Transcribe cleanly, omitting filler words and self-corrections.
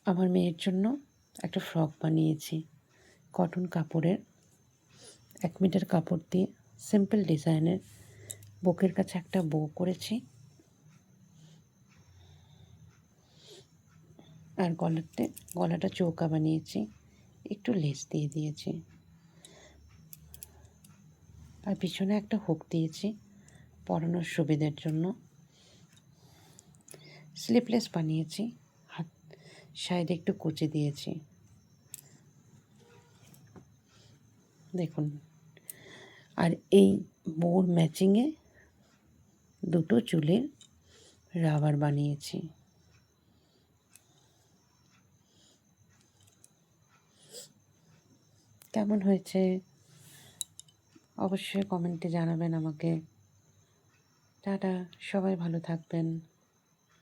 আমার মেয়ের জন্য একটা ফ্রক বানিয়েছি কটন কাপড়ের, 1 মিটার কাপড় দিয়ে সিম্পল ডিজাইনের বুকের কাছে একটা বো করেছি, আর গলাটা চৌকা বানিয়েছি, একটু লেস দিয়ে দিয়েছি, আর পিছনে একটা হুক দিয়েছি পরানোর সুবিধার জন্য। স্লিপলেস বানিয়েছি, হাত সাইডে একটু কুচি দিয়েছি, দেখুন। আর এই বোর ম্যাচিংয়ে দুটো চুলের রাবার বানিয়েছি। কেমন হয়েছে অবশ্যই কমেন্টে জানাবেন আমাকে। টাটা, সবাই ভালো থাকবেন।